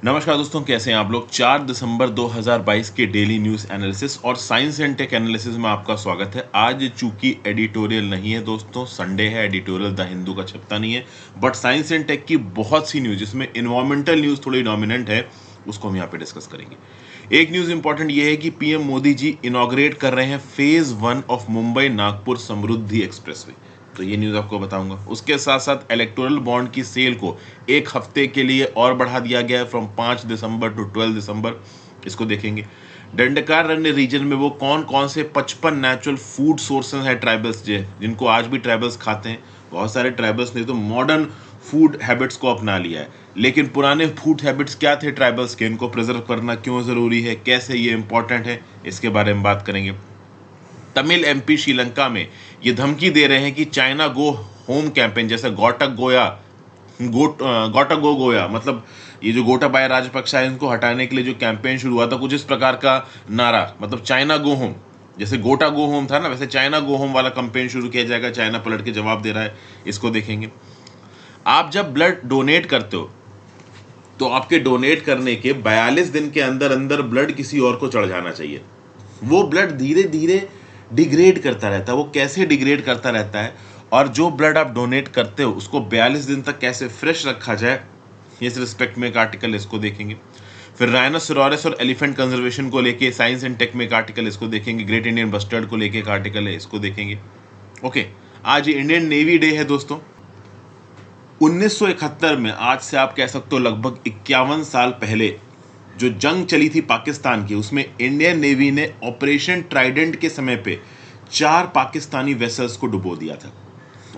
नमस्कार दोस्तों, कैसे हैं आप लोग। 4 दिसंबर 2022 के डेली न्यूज़ एनालिसिस और साइंस एंड टेक एनालिसिस में आपका स्वागत है। आज चूंकि एडिटोरियल नहीं है दोस्तों, संडे है, एडिटोरियल द हिंदू का छपता नहीं है, बट साइंस एंड टेक की बहुत सी न्यूज़, जिसमें इन्वायरमेंटल न्यूज़ थोड़ी डोमिनेंट है, उसको हम यहाँ पे डिस्कस करेंगे। एक न्यूज़ इंपॉर्टेंट ये है कि पीएम मोदी जी इनॉग्रेट कर रहे हैं phase 1 of Mumbai Nagpur Samriddhi expressway, तो ये न्यूज़ आपको बताऊंगा। उसके साथ साथ इलेक्टोरल बॉन्ड की सेल को एक हफ्ते के लिए और बढ़ा दिया गया है, फ्रॉम 5 दिसंबर टू 12 दिसंबर, इसको देखेंगे। दंडकारण्य रीजन में वो कौन कौन से 55 नेचुरल फूड सोर्सेज है ट्राइबल्स जिनको आज भी ट्राइबल्स खाते हैं। बहुत सारे ट्राइबल्स ने तो मॉडर्न फूड हैबिट्स को अपना लिया है, लेकिन पुराने फूड हैबिट्स क्या थे ट्राइबल्स के, इनको प्रिजर्व करना क्यों ज़रूरी है, कैसे ये इंपॉर्टेंट है, इसके बारे में बात करेंगे। तमिल एमपी श्रीलंका में ये धमकी दे रहे हैं कि चाइना गो होम कैंपेन, जैसे गोटा गो गोया, मतलब ये जो गोटाबाया राजपक्षा है, इनको हटाने के लिए जो कैंपेन शुरू हुआ था, कुछ इस प्रकार का नारा, मतलब चाइना गो होम, जैसे गोटा गो होम था ना, वैसे चाइना गो होम वाला कैंपेन शुरू किया जाएगा। चाइना पलट के जवाब दे रहा है, इसको देखेंगे। आप जब ब्लड डोनेट करते हो तो आपके डोनेट करने के 42 दिन के अंदर अंदर ब्लड किसी और को चढ़ जाना चाहिए। वो ब्लड धीरे धीरे डिग्रेड करता रहता है। वो कैसे डिग्रेड करता रहता है, और जो ब्लड आप डोनेट करते हो उसको 42 दिन तक कैसे फ्रेश रखा जाए, इस रिस्पेक्ट में एक आर्टिकल, इसको देखेंगे। फिर राइनोसेरोरस और एलिफेंट कंजर्वेशन को लेके साइंस एंड टेक में एक आर्टिकल, इसको देखेंगे। ग्रेट इंडियन बस्टर्ड को लेके एक आर्टिकल है, इसको देखेंगे। ओके, आज इंडियन नेवी डे है दोस्तों। 1971 में, आज से आप कह सकते हो लगभग 51 साल पहले, जो जंग चली थी पाकिस्तान की, उसमें इंडियन नेवी ने ऑपरेशन ट्राइडेंट के समय पे 4 पाकिस्तानी वेसल्स को डुबो दिया था,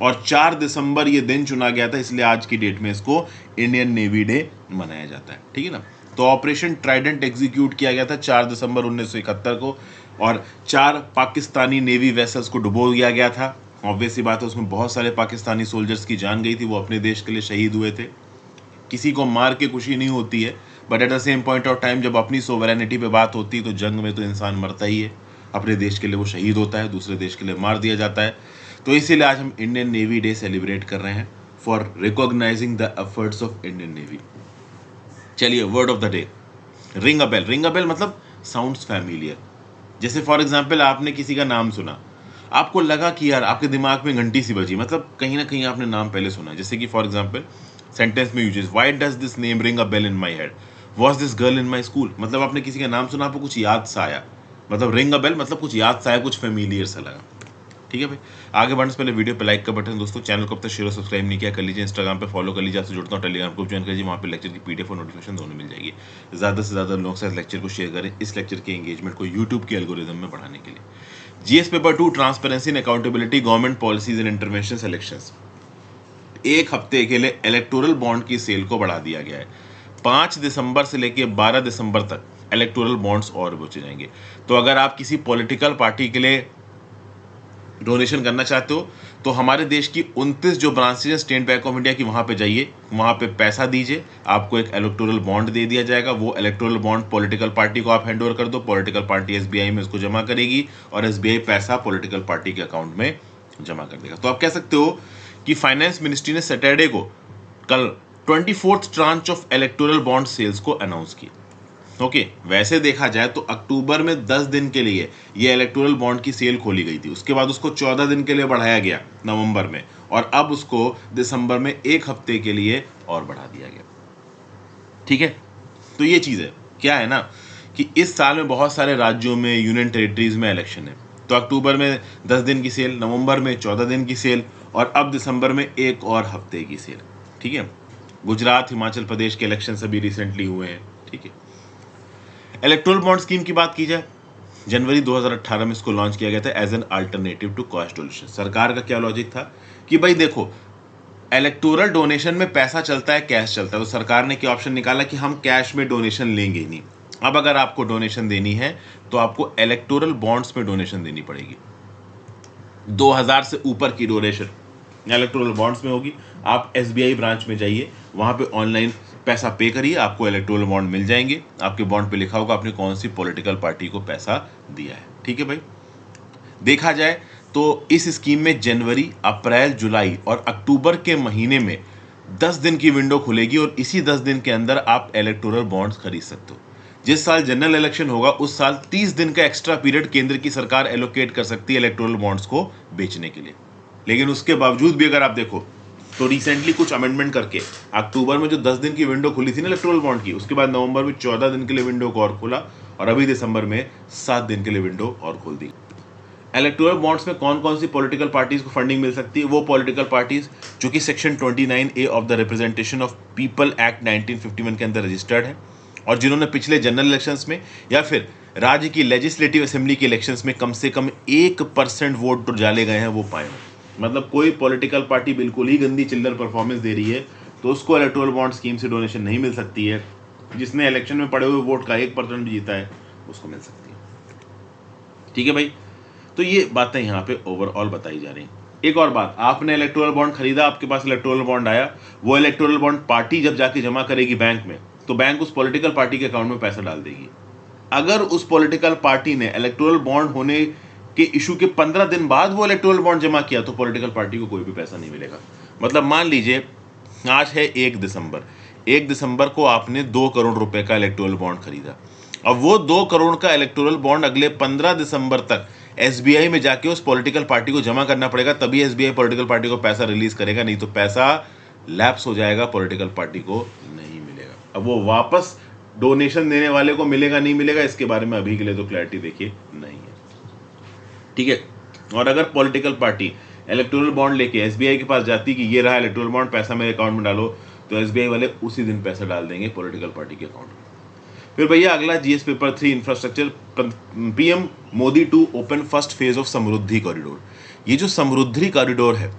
और 4 दिसंबर ये दिन चुना गया था, इसलिए आज की डेट में इसको इंडियन नेवी डे मनाया जाता है। ठीक है ना। तो ऑपरेशन ट्राइडेंट एग्जीक्यूट किया गया था 4 दिसंबर 1971 को, और 4 पाकिस्तानी नेवी वेसल्स को डुबो दिया गया था। ऑब्वियस सी बात है, उसमें बहुत सारे पाकिस्तानी सोल्जर्स की जान गई थी, वो अपने देश के लिए शहीद हुए थे। किसी को मार के खुशी नहीं होती है, but at the same point of time जब अपनी सोवरेनिटी पे बात होती है, तो जंग में तो इंसान मरता ही है। अपने देश के लिए वो शहीद होता है, दूसरे देश के लिए मार दिया जाता है। तो इसीलिए आज हम इंडियन नेवी डे सेलिब्रेट कर रहे हैं, for recognising the efforts of Indian Navy. चलिए, word of the day, ring a bell. Ring a bell मतलब साउंड्स फैमिलियर। जैसे फॉर एग्जाम्पल, आपने किसी का नाम सुना, आपको लगा कि यार आपके दिमाग में घंटी सी बजी, मतलब कहीं ना कहीं आपने नाम पहले सुना है। जैसे कि फॉर एग्जाम्पल सेंटेंस में uses, why does this name ring a bell in my head, was this girl in my school, मतलब आपने किसी का नाम सुना, आपको कुछ याद सा आया। मतलब रिंग अ बेल मतलब कुछ याद सा आया, कुछ फेमिलियर सा लगा। ठीक है भाई, आगे बढ़ने से पहले वीडियो पे लाइक का बटन, दोस्तों चैनल को अब तक शेयर और सब्सक्राइब नहीं किया, कर लीजिए। इंस्टाग्राम पे फॉलो कर लीजिए, आपसे जुड़ता हूँ। टेलीग्राम ग्रुप ज्वाइन करिए, वहाँ पे लेक्चर की पीडीएफ और नोटिफिकेशन दोनों मिल जाएगी। ज़्यादा से ज़्यादा लोगों के साथ लेक्चर को शेयर करें, इस लेक्चर के एंगेजमेंट को यूट्यूब के एल्गोरिदम में बढ़ाने के लिए। GS paper 2, transparency and accountability, government policies and intervention elections. एक हफ्ते के लिए इलेक्टोरल बॉन्ड की सेल को बढ़ा दिया गया है। 5 दिसंबर से लेकर 12 दिसंबर तक इलेक्टोरल बॉन्ड्स और बेचे जाएंगे। तो अगर आप किसी पॉलिटिकल पार्टी के लिए डोनेशन करना चाहते हो, तो हमारे देश की 29 जो ब्रांचेज हैं स्टेट बैंक ऑफ इंडिया की, वहाँ पे जाइए, वहाँ पे पैसा दीजिए, आपको एक इलेक्टोरल बॉन्ड दे दिया जाएगा। वो इलेक्टोरल बॉन्ड पॉलिटिकल पार्टी को आप हैंड ओवर कर दो, पॉलिटिकल पार्टी एसबीआई में उसको जमा करेगी, और एसबीआई पैसा पॉलिटिकल पार्टी के अकाउंट में जमा कर देगा। तो आप कह सकते हो कि फाइनेंस मिनिस्ट्री ने सैटरडे को, कल 24th tranche of electoral bond sales को अनाउंस किया। ओके, वैसे देखा जाए तो अक्टूबर में 10 दिन के लिए ये इलेक्टोरल बॉन्ड की सेल खोली गई थी, उसके बाद उसको 14 दिन के लिए बढ़ाया गया नवंबर में, और अब उसको दिसंबर में एक हफ्ते के लिए और बढ़ा दिया गया। ठीक है, तो ये चीज़ है, क्या है ना, कि इस साल में बहुत सारे राज्यों में, यूनियन टेरिटरीज में इलेक्शन है। तो अक्टूबर में 10 दिन की सेल, नवंबर में 14 दिन की सेल, और अब दिसंबर में एक और हफ्ते की सेल। ठीक है, गुजरात, हिमाचल प्रदेश के इलेक्शन अभी रिसेंटली हुए हैं। ठीक है, इलेक्टोरल बॉन्ड स्कीम की बात की जाए, जनवरी 2018 में इसको लॉन्च किया गया था as an alternative to cash donation. सरकार का क्या लॉजिक था कि भाई देखो, इलेक्टोरल डोनेशन में पैसा चलता है, कैश चलता है, तो सरकार ने क्या ऑप्शन निकाला कि हम कैश में डोनेशन लेंगे ही नहीं। अब अगर आपको डोनेशन देनी है तो आपको इलेक्टोरल बॉन्ड्स में डोनेशन देनी पड़ेगी। 2000 से ऊपर की डोनेशन इलेक्टोरल बॉन्ड्स में होगी। आप एसबीआई ब्रांच में जाइए, वहाँ पे ऑनलाइन पैसा पे करिए, आपको इलेक्टोरल बॉन्ड मिल जाएंगे। आपके बॉन्ड पे लिखा होगा आपने कौन सी पॉलिटिकल पार्टी को पैसा दिया है। ठीक है भाई, देखा जाए तो इस स्कीम में जनवरी, अप्रैल, जुलाई और अक्टूबर के महीने में 10 दिन की विंडो खुलेगी और इसी 10 दिन के अंदर आप इलेक्टोरल बॉन्ड्स खरीद सकते हो। जिस साल जनरल इलेक्शन होगा उस साल 30 दिन का एक्स्ट्रा पीरियड केंद्र की सरकार एलोकेट कर सकती है इलेक्टोरल बॉन्ड्स को बेचने के लिए। लेकिन उसके बावजूद भी अगर आप देखो तो रिसेंटली कुछ अमेंडमेंट करके अक्टूबर में जो 10 दिन की विंडो खुली थी ना इलेक्टोरल बॉन्ड की, उसके बाद नवंबर में 14 दिन के लिए विंडो को और खोला और अभी दिसंबर में 7 दिन के लिए विंडो और खोल दी। इलेक्टोरल बॉन्ड्स में कौन कौन सी पॉलिटिकल पार्टीज को फंडिंग मिल सकती है? वो पॉलिटिकल पार्टीज जो कि section 29A of the representation of people act 1951 के अंदर रजिस्टर्ड है और जिन्होंने पिछले जनरल इलेक्शंस में या फिर राज्य की लेजिस्लेटिव असेंबली के इलेक्शंस में कम से कम 1% वोट तो डाले गए हैं वो पाए हैं। मतलब कोई पॉलिटिकल पार्टी बिल्कुल ही गंदी चिल्लर परफॉर्मेंस दे रही है तो उसको इलेक्टोरल बॉन्ड स्कीम से डोनेशन नहीं मिल सकती है। जिसने इलेक्शन में पड़े हुए वोट का 1% भी जीता है उसको मिल सकती है। ठीक है भाई, तो ये बातें यहाँ पे ओवरऑल बताई जा रही हैं। एक और बात, आपने इलेक्टोरल बॉन्ड खरीदा, आपके पास इलेक्टोरल बॉन्ड आया, वो इलेक्टोरल बॉन्ड पार्टी जब जाके जमा करेगी बैंक में तो बैंक उस पॉलिटिकल पार्टी के अकाउंट में पैसा डाल देगी। अगर उस पॉलिटिकल पार्टी ने इलेक्टोरल बॉन्ड होने के इशू के 15 दिन बाद वो इलेक्टोरल बॉन्ड जमा किया तो पॉलिटिकल पार्टी को कोई भी पैसा नहीं मिलेगा। मतलब मान लीजिए आज है 1 दिसंबर को आपने 2 करोड़ रुपए का इलेक्टोरल बॉन्ड खरीदा। अब वो 2 करोड़ का इलेक्टोरल बॉन्ड अगले 15 दिसंबर तक एसबीआई में जाके उस पॉलिटिकल पार्टी को जमा करना पड़ेगा, तभी एसबीआई पॉलिटिकल पार्टी को पैसा रिलीज करेगा, नहीं तो पैसा लैप्स हो जाएगा, पॉलिटिकल पार्टी को नहीं मिलेगा। अब वो वापस डोनेशन देने वाले को मिलेगा नहीं मिलेगा इसके बारे में अभी के लिए तो क्लैरिटी देखिए नहीं है। ठीक है, और अगर पॉलिटिकल पार्टी इलेक्टोरल बॉन्ड लेके एसबीआई के पास जाती कि ये रहा इलेक्टोरल बॉन्ड, पैसा मेरे अकाउंट में डालो, तो एसबीआई वाले उसी दिन पैसा डाल देंगे पॉलिटिकल पार्टी के अकाउंट में। फिर भैया अगला GS paper 3 infrastructure, PM Modi to open first phase of Samruddhi corridor. ये जो समृद्धि कॉरिडोर है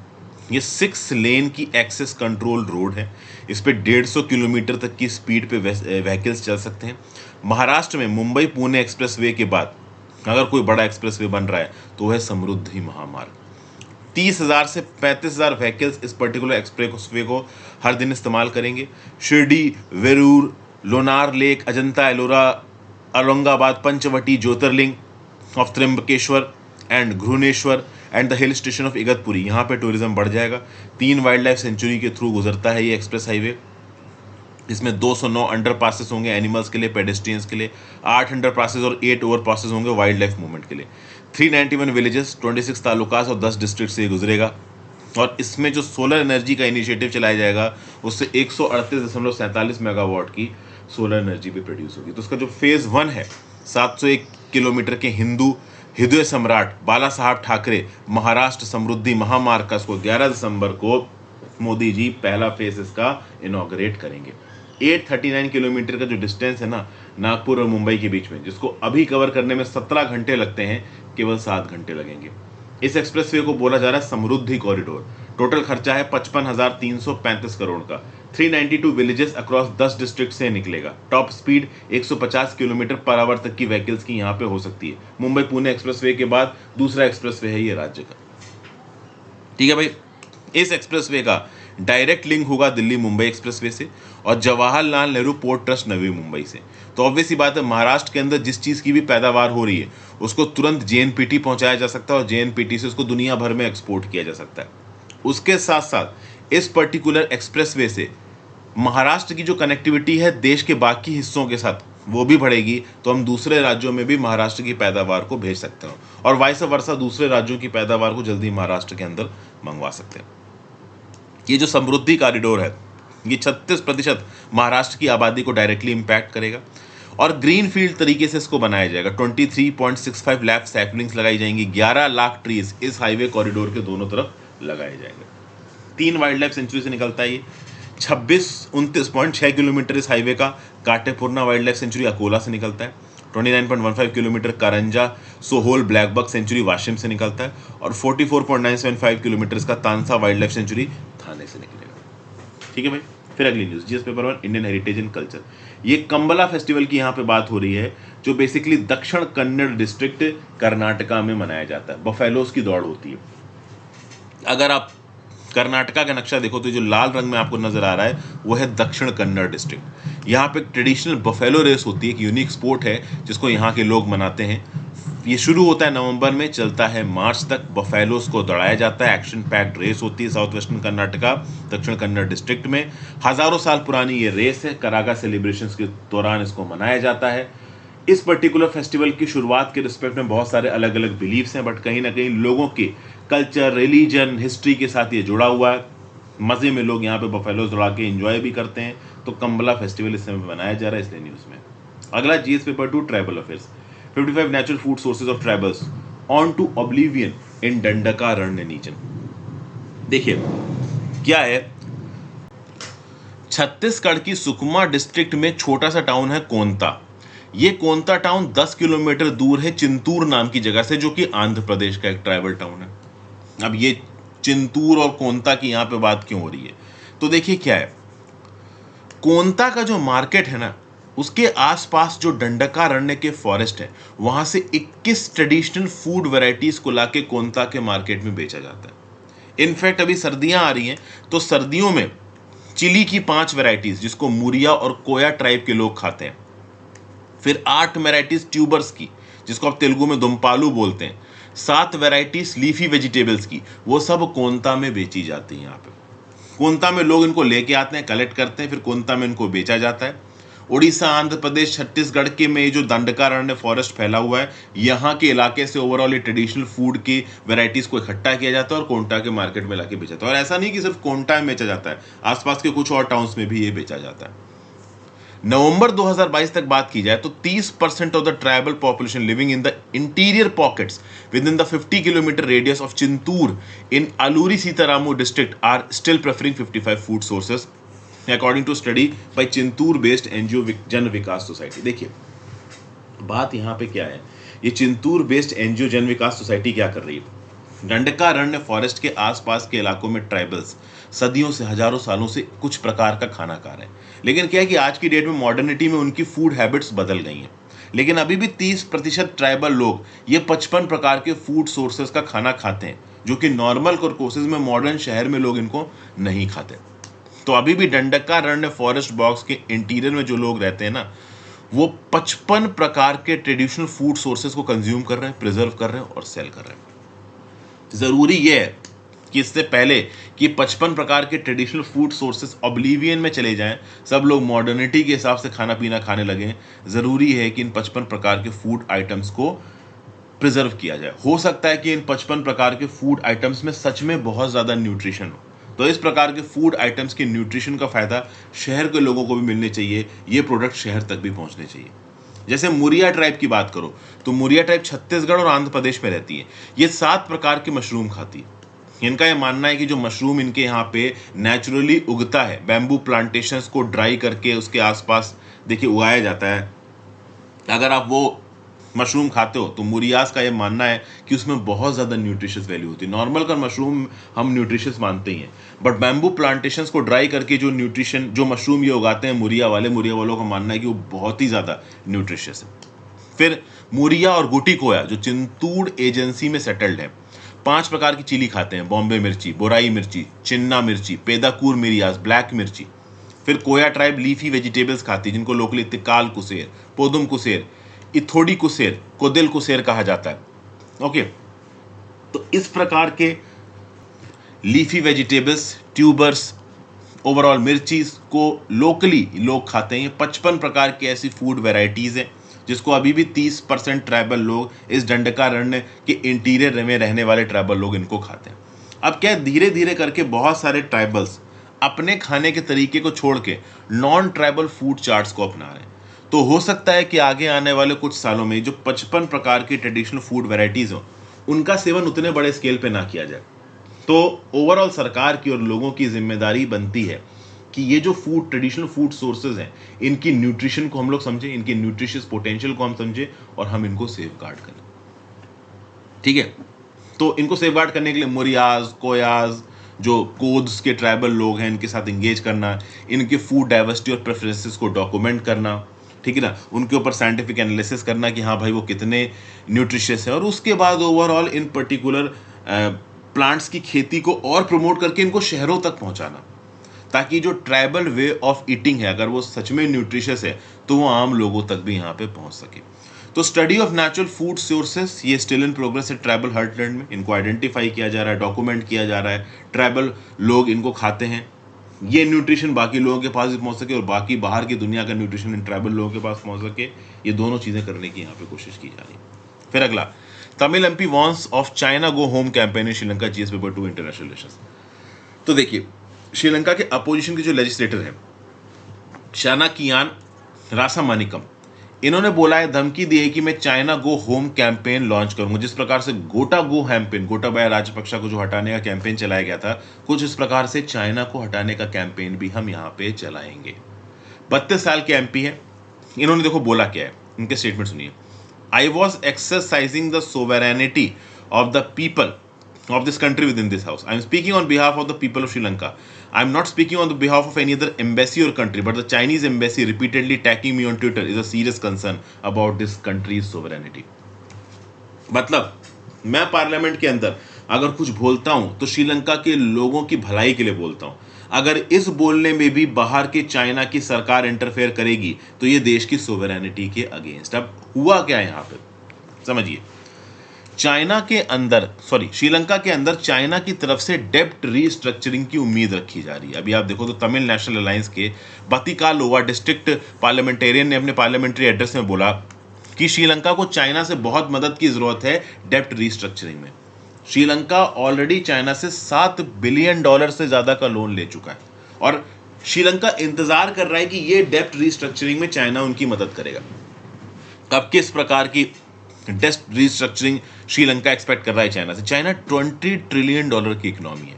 ये 6 लेन की एक्सेस कंट्रोल रोड है। इस पे 150 किलोमीटर तक की स्पीड पे व्हीकल्स चल सकते हैं। महाराष्ट्र में मुंबई पुणे एक्सप्रेसवे के बाद अगर कोई बड़ा एक्सप्रेसवे बन रहा है तो वह समृद्धि महामार्ग। 30,000 से 35,000 व्हीकल्स इस पर्टिकुलर एक्सप्रेसवे को हर दिन इस्तेमाल करेंगे। Shirdi, Verul, Lonar Lake, Ajanta Ellora, Aurangabad, Panchavati, jyotirlinga of Trimbakeshwar and Grishneshwar and the hill station of Igatpuri, यहाँ पे टूरिज्म बढ़ जाएगा। 3 वाइल्ड लाइफ सेंचुरी के थ्रू गुजरता है ये एक्सप्रेस हाईवे। इसमें 209 अंडर पासेस होंगे एनिमल्स के लिए, पेडेस्ट्रियंस के लिए, 8 अंडर पासेस और 8 ओवर पासेस होंगे वाइल्ड लाइफ मूवमेंट के लिए। 391 विलेजेस, 26 तालुकास और 10 डिस्ट्रिक्ट से गुजरेगा। और इसमें जो सोलर एनर्जी का इनिशिएटिव चलाया जाएगा उससे 138.47 मेगावाट की सोलर एनर्जी भी प्रोड्यूस होगी। तो उसका जो फेज 1 है 701 किलोमीटर के हिंदू हृदय सम्राट बाला साहब ठाकरे महाराष्ट्र समृद्धि महामार्ग का उसको 11 दिसंबर को मोदी जी पहला फेज इसका इनॉग्रेट करेंगे। 839 किलोमीटर का जो डिस्टेंस है ना नागपुर और मुंबई के बीच में, जिसको अभी कवर करने में 17 घंटे लगते हैं, केवल 7 घंटे लगेंगे। इस एक्सप्रेसवे को बोला जा रहा है समृद्धि कॉरिडोर। टोटल खर्चा है 55,335 करोड़ का। 392 विलेजेस अक्रॉस 10 डिस्ट्रिक्ट से निकलेगा। Top speed 150 kilometre per hour तक की व्हीकल्स की यहाँ पे हो सकती है। मुंबई पुणे एक्सप्रेसवे के बाद दूसरा एक्सप्रेसवे है ये राज्य का। ठीक है भाई, इस एक्सप्रेसवे का डायरेक्ट लिंक होगा दिल्ली मुंबई एक्सप्रेसवे से और जवाहरलाल नेहरू पोर्ट ट्रस्ट नवी मुंबई से। तो ऑब्वियस ही बात है महाराष्ट्र के अंदर जिस चीज़ की भी पैदावार हो रही है उसको तुरंत जेएनपीटी पहुंचाया जा सकता है और जेएनपीटी से उसको दुनिया भर में एक्सपोर्ट किया जा सकता है। उसके साथ साथ इस पर्टिकुलर एक्सप्रेसवे से महाराष्ट्र की जो कनेक्टिविटी है देश के बाकी हिस्सों के साथ वो भी बढ़ेगी, तो हम दूसरे राज्यों में भी महाराष्ट्र की पैदावार को भेज सकते हैं और वाइस वर्सा दूसरे राज्यों की पैदावार को जल्दी महाराष्ट्र के अंदर मंगवा सकते हैं। ये जो समृद्धि कॉरिडोर है ये 36% महाराष्ट्र की आबादी को डायरेक्टली इम्पैक्ट करेगा और ग्रीन फील्ड तरीके से इसको बनाया जाएगा। 23.65 लाख सैपलिंग्स लगाई जाएंगी। 11 लाख ट्रीज इस हाईवे कॉरिडोर के दोनों तरफ लगाए जाएंगे। 3 वाइल्ड लाइफ सेंचुरी से निकलता है ये। 29.6 किलोमीटर इस हाईवे का काटेपुरना वाइल्ड लाइफ सेंचुरी अकोला से निकलता है। 29.15 किलोमीटर कारंजा सोहोल ब्लैक बक सेंचुरी वाशिम से निकलता है और 44.975 किलोमीटर का तानसा वाइल्ड लाइफ सेंचुरी थाने से निकलेगा। ठीक है भाई, फिर अगली news GS paper 1 Indian heritage and culture. ये कंबला फेस्टिवल की यहाँ पे बात हो रही है जो बेसिकली दक्षिण कन्नड़ डिस्ट्रिक्ट कर्नाटका में मनाया जाता है। बफेलोस की दौड़ होती है। अगर आप कर्नाटका का नक्शा देखो तो जो लाल रंग में आपको नजर आ रहा है वो है दक्षिण कन्नड़ डिस्ट्रिक्ट। यहाँ पे ट्रेडिशनल बफेलो रेस होती है, एक यूनिक स्पोर्ट है जिसको यहाँ के लोग मनाते हैं। ये शुरू होता है नवंबर में, चलता है मार्च तक। बफेलोस को दौड़ाया जाता है, एक्शन पैक्ड रेस होती है साउथ वेस्टर्न कर्नाटका, दक्षिण कन्नड़ डिस्ट्रिक्ट में। हजारों साल पुरानी ये रेस है, करागा सेलिब्रेशंस के दौरान इसको मनाया जाता है। इस पर्टिकुलर फेस्टिवल की शुरुआत के रिस्पेक्ट में बहुत सारे अलग अलग बिलीव्स हैं, बट कहीं ना कहीं लोगों के कल्चर, रिलीजन, हिस्ट्री के साथ ये जुड़ा हुआ है। मजे में लोग यहाँ पे बफेलोस दौड़ा के एंजॉय भी करते हैं। तो कंबला फेस्टिवल इस समय मनाया जा रहा है, इसलिए न्यूज में। अगला GS paper 2 tribal affairs, 55 natural food sources of tribals on to oblivion in Dandakaranya region. देखिए क्या है, छत्तीसगढ़ की सुकमा डिस्ट्रिक्ट में छोटा सा टाउन है कोंता। ये कोंता टाउन 10 किलोमीटर दूर है चिंतूर नाम की जगह से, जो कि आंध्र प्रदेश का एक ट्राइबल टाउन है। अब ये चिंतूर और कोंता की यहां पे बात क्यों हो रही है, तो देखिए क्या है, कोंता का जो मार्केट है ना, उसके आसपास जो दंडकारण्य के फॉरेस्ट है, वहां से 21 ट्रेडिशनल फूड वैरायटीज को लाके कोंता के मार्केट में बेचा जाता है। इनफैक्ट अभी सर्दियां आ रही हैं, तो सर्दियों में चिली की 5 वैरायटीज, जिसको मुरिया और कोया ट्राइब के लोग खाते हैं। फिर 8 वैरायटीज ट्यूबर्स की, जिसको आप तेलुगु में दुम्पालू बोलते हैं। 7 वैरायटीज लीफी वेजिटेबल्स की, वो सब कोंता में बेची जाती हैं। यहाँ पे कोंता में लोग इनको लेके आते हैं, कलेक्ट करते हैं, फिर कोंता में इनको बेचा जाता है। उड़ीसा, आंध्र प्रदेश, छत्तीसगढ़ के में जो दंडकारण्य फॉरेस्ट फैला हुआ है, यहाँ के इलाके से ओवरऑल ये ट्रेडिशनल फूड की वैरायटीज को इकट्ठा किया जाता है और कोंटा के मार्केट में लाके बेचा जाता है। और ऐसा नहीं कि सिर्फ कोंटा में बेचा जाता है, आसपास के कुछ और टाउन्स में भी ये बेचा जाता है। नवंबर 2022 तक बात की जाए तो 30% of the tribal population living in the interior pockets within the 50 kilometre radius of Chintur in Alluri Sitaramu district are still preferring 55 food sources, according to study by Chintur based NGO Jan Vikas society. देखिए बात यहाँ पे क्या है, ये Chintur based NGO Jan Vikas society क्या कर रही है, दंडकारण्य फॉरेस्ट के आसपास के इलाकों में ट्राइबल्स सदियों से, हजारों सालों से कुछ प्रकार का खाना खा रहे हैं। लेकिन क्या है कि आज की डेट में मॉडर्निटी में उनकी फूड हैबिट्स बदल गई हैं। लेकिन अभी भी 30% ट्राइबल लोग ये 55 प्रकार के फूड सोर्सेज का खाना खाते हैं, जो कि नॉर्मल कोर्सेज में, मॉडर्न शहर में लोग इनको नहीं खाते। तो अभी भी दंडकारण्य फॉरेस्ट बॉक्स के इंटीरियर में जो लोग रहते हैं ना, वो 55 प्रकार के ट्रेडिशनल फूड सोर्सेज को कंज्यूम कर रहे हैं, प्रिजर्व कर रहे हैं और सेल कर रहे हैं। जरूरी यह है कि इससे पहले कि 55 प्रकार के ट्रेडिशनल फूड सोर्सेस ऑब्लिवियन में चले जाएं, सब लोग मॉडर्निटी के हिसाब से खाना पीना खाने लगे, जरूरी है कि इन 55 प्रकार के फूड आइटम्स को प्रिजर्व किया जाए। हो सकता है कि इन 55 प्रकार के फूड आइटम्स में सच में बहुत ज्यादा न्यूट्रिशन हो, तो इस प्रकार के फूड आइटम्स के न्यूट्रिशन का फायदा शहर के लोगों को भी मिलने चाहिए, ये प्रोडक्ट शहर तक भी पहुंचने चाहिए। जैसे मुरिया ट्राइब की बात करो तो मुरिया ट्राइब छत्तीसगढ़ और आंध्र प्रदेश में रहती है। ये 7 प्रकार की मशरूम खाती है। इनका यह मानना है कि जो मशरूम इनके यहाँ पे नेचुरली उगता है, बैम्बू प्लांटेशंस को ड्राई करके उसके आसपास देखिए उगाया जाता है। अगर आप वो मशरूम खाते हो तो मुरियास का ये मानना है कि उसमें बहुत ज़्यादा न्यूट्रिशियस वैल्यू होती है। नॉर्मल का मशरूम हम न्यूट्रिशियस मानते ही हैं, बट बैम्बू प्लांटेशंस को ड्राई करके जो न्यूट्रिशन, जो मशरूम ये उगाते हैं मुरिया वालों का मानना है कि वो बहुत ही ज़्यादा न्यूट्रिशियस है। फिर मुरिया और गुटी कोया जो चिंतूर एजेंसी में सेटल्ड है, 5 प्रकार की चिली खाते हैं, बॉम्बे मिर्ची, बोराई मिर्ची, चिन्ना मिर्ची, पेदाकूर मिरियास, ब्लैक मिर्ची। फिर कोया ट्राइब लीफी वेजिटेबल्स खाती है, जिनको लोकली तिकाल कुसेर, पोदुम कुसेर, इथोडी कुसेर, कोदिल कुसेर कहा जाता है। ओके, तो इस प्रकार के लीफी वेजिटेबल्स, ट्यूबर्स, ओवरऑल मिर्चीज को लोकली लोग खाते हैं। ये 55 प्रकार की ऐसी फूड वेराइटीज हैं जिसको अभी भी 30% ट्राइबल लोग, इस दंडकारण्य के इंटीरियर में रहने वाले ट्राइबल लोग इनको खाते हैं। अब क्या धीरे धीरे करके बहुत सारे ट्राइबल्स अपने खाने के तरीके को छोड़ के नॉन ट्राइबल फूड चार्ट्स को अपना रहे हैं। तो हो सकता है कि आगे आने वाले कुछ सालों में जो 55 प्रकार की ट्रेडिशनल फूड वेराइटीज हो, उनका सेवन उतने बड़े स्केल पे ना किया जाए। तो ओवरऑल सरकार की और लोगों की जिम्मेदारी बनती है कि ये जो फूड, ट्रेडिशनल फूड सोर्सेज हैं, इनकी न्यूट्रिशन को हम लोग समझें, इनके न्यूट्रिशियस पोटेंशियल को हम समझें और हम इनको सेफगार्ड करें। ठीक है, तो इनको सेफगार्ड करने के लिए मुरियाज, कोयाज, जो कोद्स के ट्राइबल लोग हैं, इनके साथ इंगेज करना, इनके फूड डाइवर्सिटी और प्रेफरेंसेस को डॉक्यूमेंट करना, ठीक है ना, उनके ऊपर साइंटिफिक एनालिसिस करना कि हाँ भाई वो कितने न्यूट्रिशियस है, और उसके बाद ओवरऑल इन पर्टिकुलर प्लांट्स की खेती को और प्रमोट करके इनको शहरों तक पहुंचाना, ताकि जो ट्राइबल वे ऑफ ईटिंग है, अगर वो सच में न्यूट्रिशियस है, तो वो आम लोगों तक भी यहाँ पे पहुंच सके। तो study of natural food sources ये स्टिल इन प्रोग्रेस है ट्राइबल हार्टलैंड में। इनको आइडेंटिफाई किया जा रहा है, डॉक्यूमेंट किया जा रहा है, ट्राइबल लोग इनको खाते हैं, ये न्यूट्रिशन बाकी लोगों के पास भी पहुंच सके और बाकी बाहर की दुनिया का न्यूट्रिशन इन ट्राइबल लोगों के पास पहुंच सके, ये दोनों चीज़ें करने की यहाँ पे कोशिश की जा रही है। फिर अगला, Tamil MP wants of China go home campaign in Sri Lanka GS paper 2 international relations. तो देखिए, श्रीलंका के अपोजिशन के जो लेजिस्लेटर हैं शानाकियान रासामानिकम, इन्होंने बोला है, धमकी दी है कि मैं China go home campaign launch करूंगा। जिस प्रकार से गोटा गो कैंपेन, गोटाबाया राजपक्षा को जो हटाने का कैंपेन चलाया गया था, कुछ इस प्रकार से चाइना को हटाने का कैंपेन भी हम यहां पे चलाएंगे। 32 साल के एमपी है, इन्होंने देखो बोला क्या है, इनके स्टेटमेंट सुनिए। I was exercising the sovereignty of the people of this country within this house. I am speaking on behalf of the people of Sri Lanka. I am not speaking on the behalf of any other embassy or country, but the Chinese embassy repeatedly attacking me on Twitter is a serious concern about this country's sovereignty. मतलब मैं parliament के अंदर अगर कुछ बोलता हूं तो श्रीलंका के लोगों की भलाई के लिए बोलता हूं। अगर इस बोलने में भी बाहर के चाइना की सरकार इंटरफेयर करेगी तो ये देश की सोवरेनिटी के अगेंस्ट। अब हुआ क्या है यहां पे समझिए, चाइना के अंदर श्रीलंका के अंदर चाइना की तरफ से डेब्ट रीस्ट्रक्चरिंग की उम्मीद रखी जा रही है। अभी आप देखो तो तमिल नेशनल अलायंस के बतिका लोवा डिस्ट्रिक्ट पार्लियामेंटेरियन ने अपने पार्लियामेंट्री एड्रेस में बोला कि श्रीलंका को चाइना से बहुत मदद की जरूरत है डेब्ट रीस्ट्रक्चरिंग में। श्रीलंका ऑलरेडी चाइना से $7 बिलियन से ज्यादा का लोन ले चुका है और श्रीलंका इंतजार कर रहा है कि ये डेब्ट रीस्ट्रक्चरिंग में चाइना उनकी मदद करेगा। अब किस प्रकार की डेब्ट रीस्ट्रक्चरिंग श्रीलंका एक्सपेक्ट कर रहा है चाइना से? चाइना $20 ट्रिलियन की इकोनॉमी है,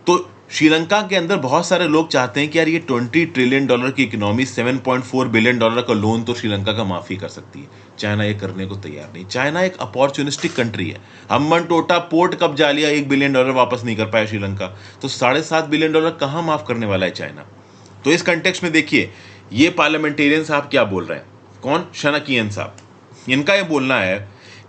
तो श्रीलंका के अंदर बहुत सारे लोग चाहते हैं कि यार ये $20 ट्रिलियन की इकोनॉमी, $7.4 बिलियन का लोन तो श्रीलंका का माफी कर सकती है। चाइना ये करने को तैयार नहीं। चाइना एक अपॉर्चुनिस्टिक कंट्री है। हम्बनटोटा पोर्ट कब्जा लिया, $1 बिलियन वापस नहीं कर पाया श्रीलंका, तो $7.5 बिलियन कहाँ माफ करने वाला है चाइना? तो इस कंटेक्स्ट में देखिए ये पार्लियामेंटेरियन साहब क्या बोल रहे हैं, कौन? शनाकियन साहब। इनका ये बोलना है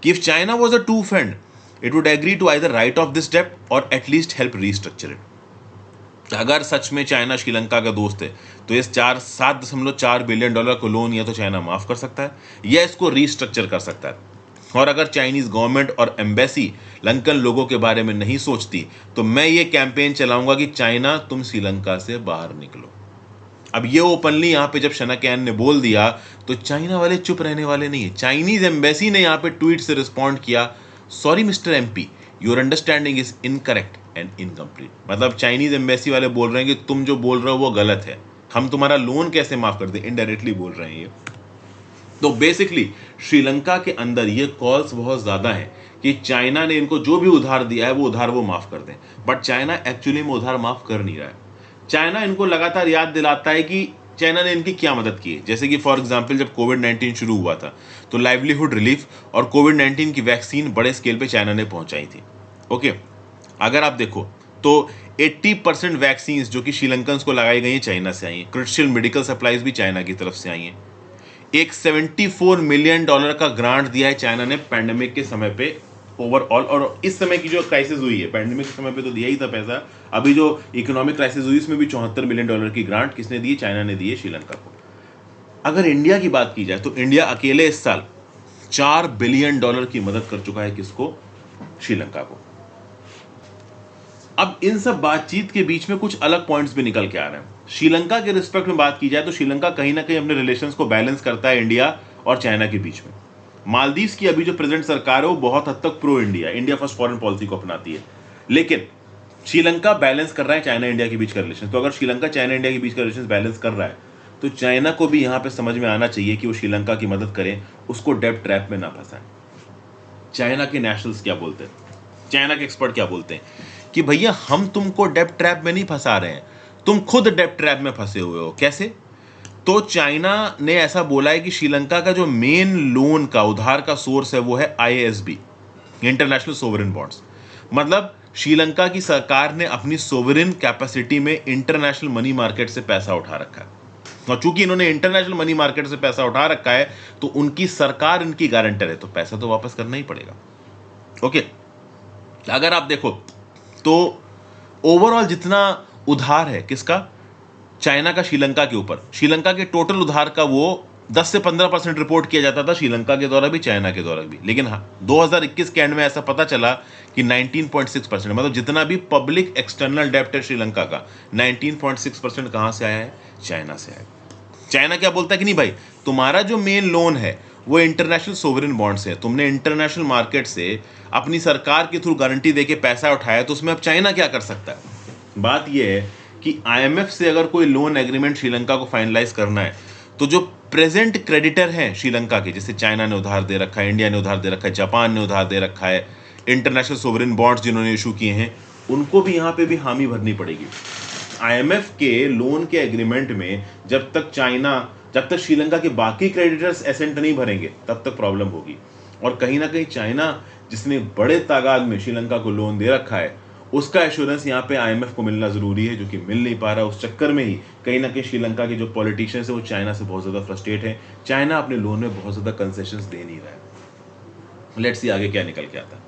कि if China was a true friend it would agree to either write off this डेब्ट और एटलीस्ट हेल्प रीस्ट्रक्चर इट। अगर सच में चाइना श्रीलंका का दोस्त है तो इस 7.4 बिलियन को लोन या तो चाइना माफ कर सकता है या इसको रीस्ट्रक्चर कर सकता है। और अगर चाइनीज गवर्नमेंट और एम्बेसी लंकन लोगों के बारे में नहीं सोचती तो मैं ये कैंपेन चलाऊंगा कि चाइना तुम श्रीलंका से बाहर निकलो। अब ये ओपनली यहाँ पे जब शनाकियान ने बोल दिया तो चाइना वाले चुप रहने वाले नहीं है। चाइनीज एम्बेसी ने यहाँ पे ट्वीट से रिस्पॉन्ड किया, sorry mister MP, your understanding is incorrect and incomplete. मतलब चाइनीज एम्बेसी वाले बोल रहे हैं कि तुम जो बोल रहे हो वो गलत है, हम तुम्हारा लोन कैसे माफ कर दें, इनडायरेक्टली बोल रहे हैं ये। तो बेसिकली श्रीलंका के अंदर ये कॉल्स बहुत ज्यादा हैं कि चाइना ने इनको जो भी उधार दिया है वो उधार वो माफ कर दें, बट चाइना एक्चुअली में उधार माफ कर नहीं रहा है। चाइना इनको लगातार याद दिलाता है कि चाइना ने इनकी क्या मदद की है। जैसे कि फॉर एग्जांपल जब कोविड-19 शुरू हुआ था तो लाइवलीहुड रिलीफ और कोविड-19 की वैक्सीन बड़े स्केल पे चाइना ने पहुंचाई थी। ओके, अगर आप देखो तो 80% वैक्सीन जो कि श्रीलंकन्स को लगाई गई हैं चाइना से आई हैं। क्रिटिकल मेडिकल सप्लाईज भी चाइना की तरफ से आई हैं। एक $74 मिलियन का ग्रांट दिया है चाइना ने पैंडेमिक के समय पे ओवरऑल, और इस समय की जो क्राइसिस हुई है पैंडेमिक के समय पे तो दिया ही था पैसा, अभी जो इकोनॉमिक क्राइसिस हुई इसमें भी $74 मिलियन की ग्रांट किसने दी? चाइना ने दी है श्रीलंका को। अगर इंडिया की बात की जाए तो इंडिया अकेले इस साल $4 बिलियन की मदद कर चुका है किसको? श्रीलंका को। अब इन सब बातचीत के बीच में कुछ अलग पॉइंट्स भी निकल के आ रहे हैं। श्रीलंका के रिस्पेक्ट में बात की जाए तो श्रीलंका कहीं ना कहीं अपने रिलेशंस को बैलेंस करता है इंडिया और चाइना के बीच में। मालदीव्स की अभी जो प्रेजेंट सरकार है वो बहुत हद तक pro India, India first foreign policy को अपनाती है, लेकिन श्रीलंका बैलेंस कर रहा है चाइना इंडिया के बीच का रिलेशन। तो अगर श्रीलंका चाइना इंडिया के बीच का रिलेशन बैलेंस कर रहा है तो चाइना को भी यहाँ पे समझ में आना चाहिए कि वो श्रीलंका की मदद करें, उसको डेब्ट ट्रैप में ना फंसाएं। चाइना के नेशनल्स क्या बोलते हैं, चाइना के एक्सपर्ट क्या बोलते हैं कि भैया हम तुमको डेब्ट ट्रैप में नहीं फंसा रहे हैं, तुम खुद डेब्ट ट्रैप में फंसे हुए हो। कैसे? तो चाइना ने ऐसा बोला है कि श्रीलंका का जो मेन लोन का उधार का सोर्स है वो है IASB, इंटरनेशनल सोवरेन बॉन्ड्स। मतलब श्रीलंका की सरकार ने अपनी सोवरेन कैपेसिटी में इंटरनेशनल मनी मार्केट से पैसा उठा रखा है, और चूंकि इन्होंने इंटरनेशनल मनी मार्केट से पैसा उठा रखा है तो उनकी सरकार इनकी गारंटर है, तो पैसा तो वापस करना ही पड़ेगा। ओके, अगर आप देखो तो ओवरऑल जितना उधार है किसका? चाइना का श्रीलंका के ऊपर, श्रीलंका के टोटल उधार का वो 10 से 15% रिपोर्ट किया जाता था श्रीलंका के द्वारा भी, चाइना के द्वारा भी। लेकिन हाँ, 2021 के एंड में ऐसा पता चला कि 19.6%, मतलब जितना भी पब्लिक एक्सटर्नल डेब्ट है श्रीलंका का, 19.6% कहाँ से आया है? चाइना से आया। चाइना क्या बोलता है कि नहीं भाई, तुम्हारा जो मेन लोन है वो इंटरनेशनल सोवरेन बॉन्ड्स है, तुमने इंटरनेशनल मार्केट से अपनी सरकार के थ्रू गारंटी देके पैसा उठाया, तो उसमें अब चाइना क्या कर सकता है? बात यह है कि आईएमएफ से अगर कोई लोन एग्रीमेंट श्रीलंका को फाइनलाइज करना है, तो जो प्रेजेंट क्रेडिटर हैं श्रीलंका के, जैसे चाइना ने उधार दे रखा है, इंडिया ने उधार दे रखा है, जापान ने उधार दे रखा है, इंटरनेशनल सोवरेन बॉन्ड्स जिन्होंने इशू किए हैं, उनको भी यहाँ पे भी हामी भरनी पड़ेगी। आईएमएफ के लोन के एग्रीमेंट में जब तक श्रीलंका के बाकी क्रेडिटर्स एसेंट नहीं भरेंगे, तब तक प्रॉब्लम होगी। और कहीं ना कहीं चाइना, जिसने बड़े तादाद में श्रीलंका को लोन दे रखा है, उसका एश्योरेंस यहाँ पे आईएमएफ को मिलना जरूरी है, जो कि मिल नहीं पा रहा। उस चक्कर में ही कहीं ना कहीं श्रीलंका के जो पॉलिटिशियंस है वो चाइना से बहुत ज्यादा फ्रस्ट्रेट है। चाइना अपने लोन में बहुत ज्यादा कंसेशंस दे नहीं रहा है। लेट्स सी आगे क्या निकल के आता है।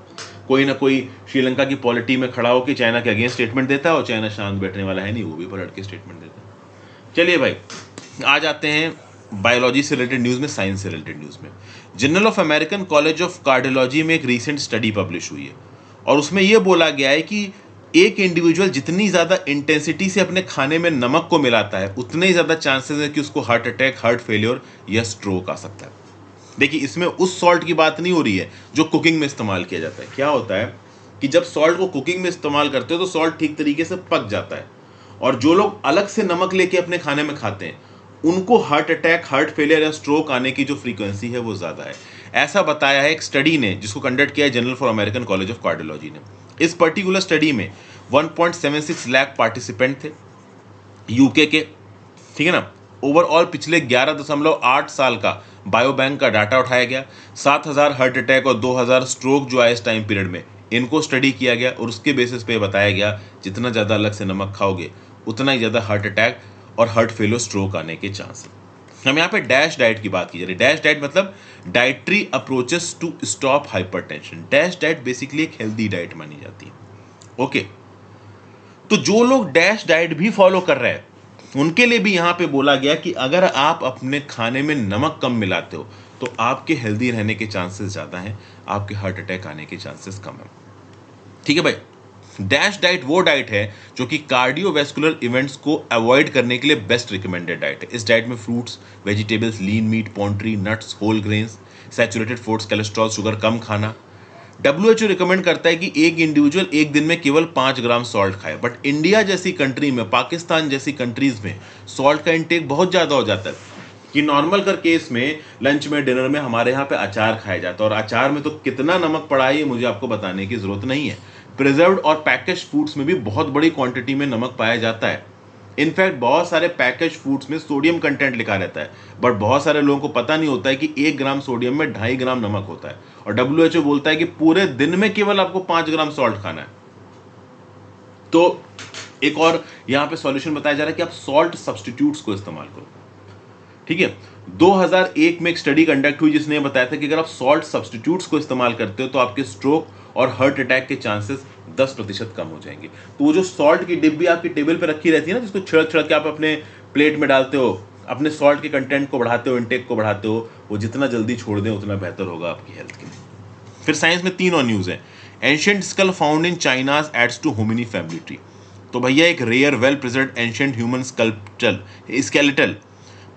कोई ना कोई श्रीलंका की पॉलिटी में खड़ा होकर चाइना के अगेंस्ट स्टेटमेंट देता है, और चाइना शांत बैठने वाला है नहीं, वो भी पलट के स्टेटमेंट देता है। चलिए भाई, आ जाते हैं बायोलॉजी से रिलेटेड न्यूज़ में, साइंस से रिलेटेड न्यूज़ में। Journal of American college of cardiology में एक रीसेंट स्टडी पब्लिश हुई है, और उसमें यह बोला गया है कि एक इंडिविजुअल जितनी ज़्यादा इंटेंसिटी से अपने खाने में नमक को मिलाता है, उतने ही ज़्यादा चांसेस है कि उसको हार्ट अटैक, हार्ट फेलियर या स्ट्रोक आ सकता है। देखिए, इसमें उस सॉल्ट की बात नहीं हो रही है जो कुकिंग में इस्तेमाल किया जाता है। क्या होता है कि जब सॉल्ट को कुकिंग में इस्तेमाल करते हो तो सॉल्ट ठीक तरीके से पक जाता है, और जो लोग अलग से नमक लेके अपने खाने में खाते हैं, उनको हार्ट अटैक, हार्ट फेलियर या स्ट्रोक आने की जो फ्रीक्वेंसी है वो ज़्यादा है। ऐसा बताया है एक स्टडी ने, जिसको कंडक्ट किया है journal for American college of cardiology ने। इस पर्टिकुलर स्टडी में 1.76 लाख पार्टिसिपेंट थे यूके के, ठीक है ना। ओवरऑल पिछले 11.8 साल का बायोबैंक का डाटा उठाया गया। 7,000 हार्ट अटैक और 2,000 स्ट्रोक जो आए इस टाइम पीरियड में, इनको स्टडी किया गया, और उसके बेसिस पे बताया गया जितना ज़्यादा अलग से नमक खाओगे उतना ही ज़्यादा हार्ट अटैक और हार्ट फेलियर, स्ट्रोक आने के चांस है। हम यहाँ पे डैश डाइट की बात की जा रही है। डैश डाइट मतलब dietary approaches to stop hypertension. Dash diet basically एक हेल्दी डाइट मानी जाती है। ओके, तो जो लोग डैश डाइट भी फॉलो कर रहे हैं, उनके लिए भी यहां पे बोला गया कि अगर आप अपने खाने में नमक कम मिलाते हो तो आपके हेल्दी रहने के चांसेस ज्यादा हैं, आपके हार्ट अटैक आने के चांसेस कम है। ठीक है भाई, डैश डाइट वो डाइट है जो कि कार्डियोवैस्कुलर इवेंट्स को अवॉइड करने के लिए बेस्ट रिकमेंडेड डाइट है। इस डाइट में fruits, vegetables, lean meat, poultry, nuts, whole grains, saturated foods, cholesterol, sugar कम खाना। WHO रिकमेंड करता है कि एक इंडिविजुअल एक दिन में केवल 5 ग्राम सॉल्ट खाए, बट इंडिया जैसी कंट्री में, पाकिस्तान जैसी कंट्रीज में सॉल्ट का इंटेक बहुत ज़्यादा हो जाता है। कि नॉर्मल कर केस में लंच में, डिनर में हमारे यहाँ पे अचार खाया जाता है, और अचार में तो कितना नमक पड़ा है ये मुझे आपको बताने की जरूरत नहीं है। प्रिजर्व्ड और पैकेज फूड्स में भी बहुत बड़ी क्वांटिटी में नमक पाया जाता है। इनफैक्ट बहुत सारे पैकेज फूड्स में सोडियम कंटेंट लिखा रहता है, बट बहुत सारे लोगों को पता नहीं होता है कि 1 ग्राम सोडियम में 2.5 ग्राम नमक होता है। और WHO बोलता है कि पूरे दिन में केवल आपको 5 ग्राम सॉल्ट खाना है। तो एक और यहां पे सॉल्यूशन बताया जा रहा है कि आप सॉल्ट सब्स्टिट्यूट्स को इस्तेमाल करो। ठीक है, 2001 में एक स्टडी कंडक्ट हुई जिसने बताया था कि अगर आप सॉल्ट सब्स्टिट्यूट्स को इस्तेमाल करते हो तो आपके स्ट्रोक और हार्ट अटैक के चांसेस 10% कम हो जाएंगे। तो वो जो सॉल्ट की डिब्बी आपकी टेबल पे रखी रहती है ना, जिसको छिड़क छिड़क के आप अपने प्लेट में डालते हो, अपने सॉल्ट के कंटेंट को बढ़ाते हो, इंटेक को बढ़ाते हो, वो जितना जल्दी छोड़ दें उतना बेहतर होगा आपकी हेल्थ के लिए। फिर साइंस में 3 और न्यूज़ है। Ancient skull found in China's aids to hominin family tree. तो भैया एक rare well preserved ancient human skeletal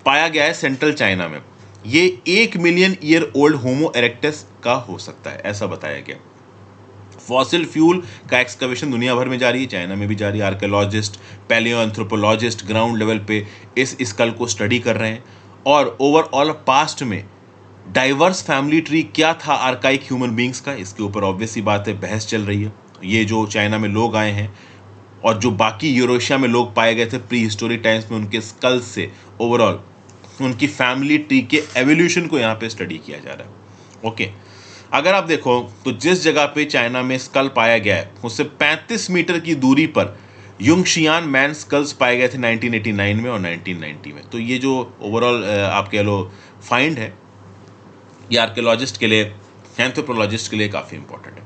पाया गया है सेंट्रल चाइना में। ये 1 million year old Homo erectus का हो सकता है, ऐसा बताया गया। फॉसिल फ्यूल का एक्सकवेशन दुनिया भर में जारी है, चाइना में भी जारी है। Archaeologist, paleo anthropologist ground level पे इस स्कल को स्टडी कर रहे हैं। और ओवरऑल पास्ट में डाइवर्स फैमिली ट्री क्या था आर्काइक ह्यूमन बींग्स का, इसके ऊपर ऑब्वियस सी बात है बहस चल रही है। ये जो चाइना में लोग आए हैं और जो बाकी यूरोशिया में लोग पाए गए थे प्री हिस्टोरिक टाइम्स में, उनके स्कल से ओवरऑल उनकी फैमिली ट्री के एवोल्यूशन को यहाँ पे स्टडी किया जा रहा है। ओके, अगर आप देखो तो जिस जगह पे चाइना में स्कल पाया गया है उससे 35 मीटर की दूरी पर युंगशियान मैन स्कल्स पाए गए थे 1989 में और 1990 में। तो ये जो ओवरऑल आप कह लो फाइंड है, ये आर्कियोलॉजिस्ट के लिए, एंथ्रोपोलॉजिस्ट के लिए काफ़ी इंपॉर्टेंट है।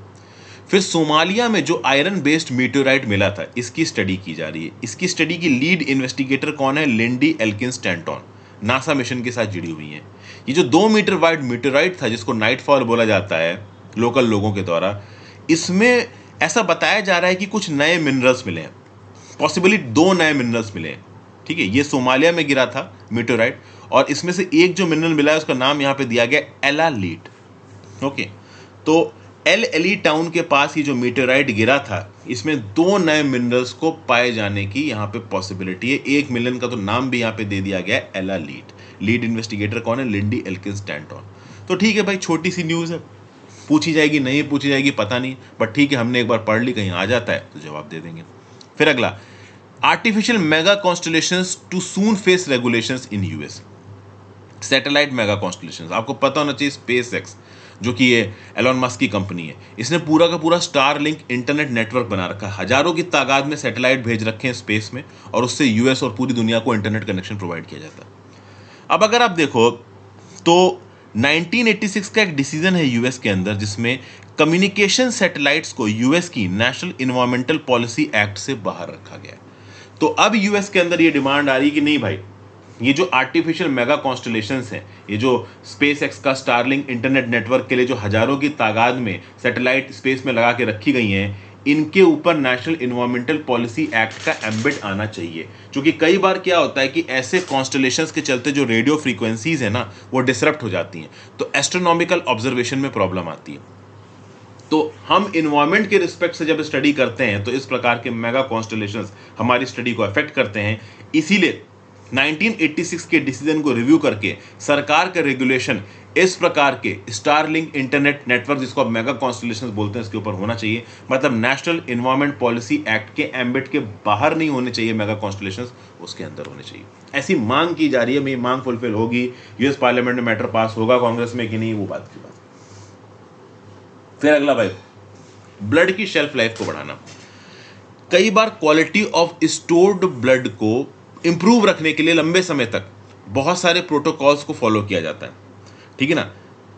फिर सोमालिया में जो आयरन बेस्ड मीटेओराइट मिला था, इसकी स्टडी की जा रही है। इसकी स्टडी की लीड इन्वेस्टिगेटर कौन है? Lindy Elkins Stanton. NASA mission के साथ जुड़ी हुई हैं। ये जो 2 मीटर वाइड मीटरॉइड था जिसको नाइटफॉल बोला जाता है लोकल लोगों के द्वारा, इसमें ऐसा बताया जा रहा है कि कुछ नए मिनरल्स मिले हैं, पॉसिबली 2 नए मिनरल्स मिले हैं। ठीक है, ये सोमालिया में गिरा था मीटरॉइड, और इसमें से एक जो मिनरल मिला है उसका नाम यहाँ पे दिया गया एलालीट। ओके, तो एल एली टाउन के पास ये जो मीटरॉइड गिरा था, इसमें 2 नए मिनरल्स को पाए जाने की यहाँ पे पॉसिबिलिटी है। एक मिनरल का तो नाम भी यहाँ पे दे दिया गया है एलालीट। लीड इन्वेस्टिगेटर कौन है? Lindy Elkins Stanton. तो ठीक है भाई, छोटी सी न्यूज़ है, पूछी जाएगी नहीं पूछी जाएगी पता नहीं, बट ठीक है, हमने एक बार पढ़ ली, कहीं आ जाता है तो जवाब दे देंगे। फिर अगला, artificial mega constellations too soon face regulations in US. Satellite mega constellations, आपको पता होना चाहिए स्पेस एक्स, जो कि ये एलॉन मस्क की कंपनी है, इसने पूरा का पूरा स्टारलिंक इंटरनेट नेटवर्क बना रखा है। हजारों की तादाद में सैटेलाइट भेज रखे हैं स्पेस में, और उससे यूएस और पूरी दुनिया को इंटरनेट कनेक्शन प्रोवाइड किया जाता है। अब अगर आप देखो तो 1986 का एक डिसीजन है यूएस के अंदर, जिसमें कम्युनिकेशन सैटेलाइट्स को यूएस की नेशनल इन्वायरमेंटल पॉलिसी एक्ट से बाहर रखा गया। तो अब यूएस के अंदर ये डिमांड आ रही है कि नहीं भाई, ये जो आर्टिफिशियल मेगा कॉन्स्टलेशंस हैं, ये जो स्पेस एक्स का स्टारलिंक इंटरनेट नेटवर्क के लिए जो हजारों की तादाद में सैटेलाइट स्पेस में लगा के रखी गई हैं, इनके ऊपर नेशनल इन्वायरमेंटल पॉलिसी एक्ट का एम्बिट आना चाहिए। क्योंकि कई बार क्या होता है कि ऐसे कॉन्स्टलेशंस के चलते जो रेडियो फ्रीक्वेंसीज है ना, वो डिसरप्ट हो जाती हैं, तो एस्ट्रोनॉमिकल ऑब्जर्वेशन में प्रॉब्लम आती है। तो हम इन्वायरमेंट के रिस्पेक्ट से जब स्टडी करते हैं तो इस प्रकार के मेगा कॉन्स्टलेशंस हमारी स्टडी को अफेक्ट करते हैं। इसीलिए 1986 के डिसीजन को रिव्यू करके सरकार का रेगुलेशन इस प्रकार के स्टारलिंक इंटरनेट नेटवर्क, जिसको आप मेगा कॉन्स्टलेशंस बोलते हैं, इसके ऊपर होना चाहिए। मतलब नेशनल इन्वायरमेंट पॉलिसी एक्ट के एम्बिट के बाहर नहीं होने चाहिए मेगा कॉन्स्टलेशंस, उसके अंदर होने चाहिए। ऐसी मांग की जा रही है। मेरी मांग फुलफिल होगी, यूएस पार्लियामेंट में मैटर पास होगा कांग्रेस में कि नहीं, वो बात की बात। फिर अगला भाई, ब्लड की शेल्फ लाइफ को बढ़ाना। कई बार क्वालिटी ऑफ स्टोर्ड ब्लड को इंप्रूव रखने के लिए लंबे समय तक बहुत सारे प्रोटोकॉल्स को फॉलो किया जाता है। ठीक है ना,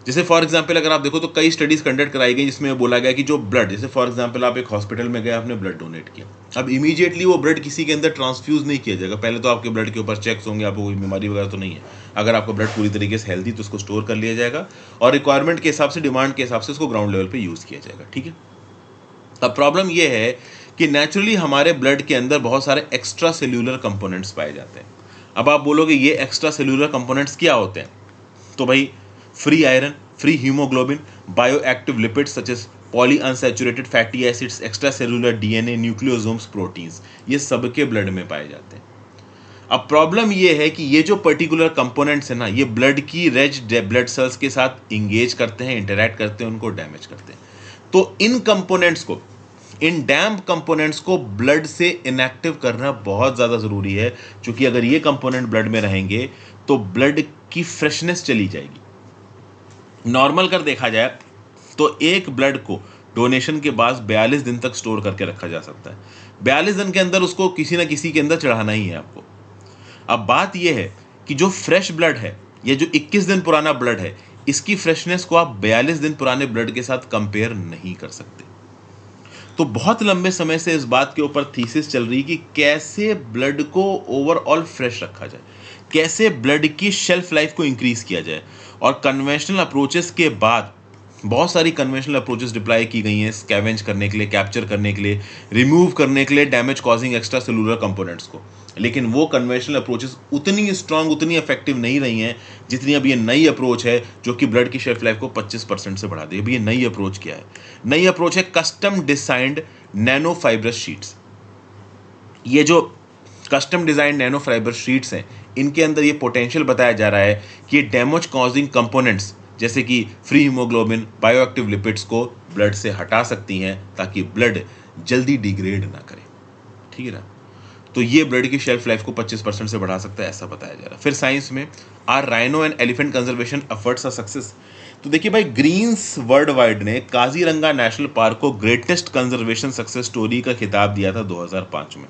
जैसे फॉर एग्जांपल अगर आप देखो तो कई स्टडीज कंडक्ट कराई गई जिसमें बोला गया कि जो ब्लड, जैसे फॉर एग्जांपल आप एक हॉस्पिटल में गए, आपने ब्लड डोनेट किया, अब इमीडिएटली वो ब्लड किसी के अंदर ट्रांसफ्यूज नहीं किया जाएगा। पहले तो आपके ब्लड के ऊपर चेक्स होंगे, आपको कोई बीमारी वगैरह तो नहीं है। अगर आपका ब्लड पूरी तरीके से हेल्दी, तो उसको स्टोर कर लिया जाएगा और रिक्वायरमेंट के हिसाब से, डिमांड के हिसाब से उसको ग्राउंड लेवल पर यूज़ किया जाएगा। ठीक है, अब प्रॉब्लम यह है कि नेचुरली हमारे ब्लड के अंदर बहुत सारे एक्स्ट्रा सेल्यूलर कंपोनेंट्स पाए जाते हैं। अब आप बोलोगे ये एक्स्ट्रा सेल्यूलर कंपोनेंट्स क्या होते हैं? तो भाई, free iron, free haemoglobin, bioactive lipids such as poly unsaturated fatty acids, extra cellular DNA, nucleosomes, proteins, ये सबके ब्लड में पाए जाते हैं। अब प्रॉब्लम ये है कि ये जो पर्टिकुलर कंपोनेंट्स है ना, ये ब्लड की रेड ब्लड सेल्स के साथ इंगेज करते हैं, इंटरैक्ट करते हैं, उनको डैमेज करते हैं। तो इन कंपोनेंट्स को, इन डैम्प कंपोनेंट्स को ब्लड से इनएक्टिव करना बहुत ज़्यादा ज़रूरी है, क्योंकि अगर ये कंपोनेंट ब्लड में रहेंगे तो ब्लड की फ्रेशनेस चली जाएगी। नॉर्मल कर देखा जाए तो एक ब्लड को डोनेशन के बाद 42 दिन तक स्टोर करके रखा जा सकता है। 42 दिन के अंदर उसको किसी ना किसी के अंदर चढ़ाना ही है आपको। अब बात यह है कि जो फ्रेश ब्लड है, ये जो 21 दिन पुराना ब्लड है, इसकी फ्रेशनेस को आप 42 दिन पुराने ब्लड के साथ कंपेयर नहीं कर सकते। तो बहुत लंबे समय से इस बात के ऊपर थीसिस चल रही कि कैसे ब्लड को ओवरऑल फ्रेश रखा जाए, कैसे ब्लड की शेल्फ लाइफ को इंक्रीज किया जाए। और कन्वेंशनल अप्रोचेस के बाद बहुत सारी कन्वेंशनल अप्रोचेस डिप्लॉय की गई हैं स्कैवेंज करने के लिए, कैप्चर करने के लिए, रिमूव करने के लिए damage causing extra cellular components को। लेकिन वो कन्वेंशनल अप्रोचेस उतनी स्ट्रांग, उतनी इफेक्टिव नहीं रही हैं जितनी अब ये नई अप्रोच है जो कि ब्लड की शेल्फ लाइफ को 25% से बढ़ा दे। अभी ये नई अप्रोच क्या है? नई अप्रोच है custom designed nano fibrous sheets. ये जो custom design nano fibre sheets हैं, इनके अंदर ये पोटेंशियल बताया जा रहा है कि डैमेज कॉजिंग कंपोनेंट्स जैसे कि फ्री हीमोग्लोबिन, बायोएक्टिव लिपिड्स को ब्लड से हटा सकती हैं ताकि ब्लड जल्दी डिग्रेड ना करे। ठीक है ना, तो ये ब्लड की शेल्फ लाइफ को 25% से बढ़ा सकता है, ऐसा बताया जा रहा है। फिर साइंस में, are rhino and elephant conservation efforts are success. तो देखिए भाई, ग्रीन्स वर्ल्ड वाइड ने काजीरंगा नेशनल पार्क को ग्रेटेस्ट कंजर्वेशन सक्सेस स्टोरी का खिताब दिया था 2005 में।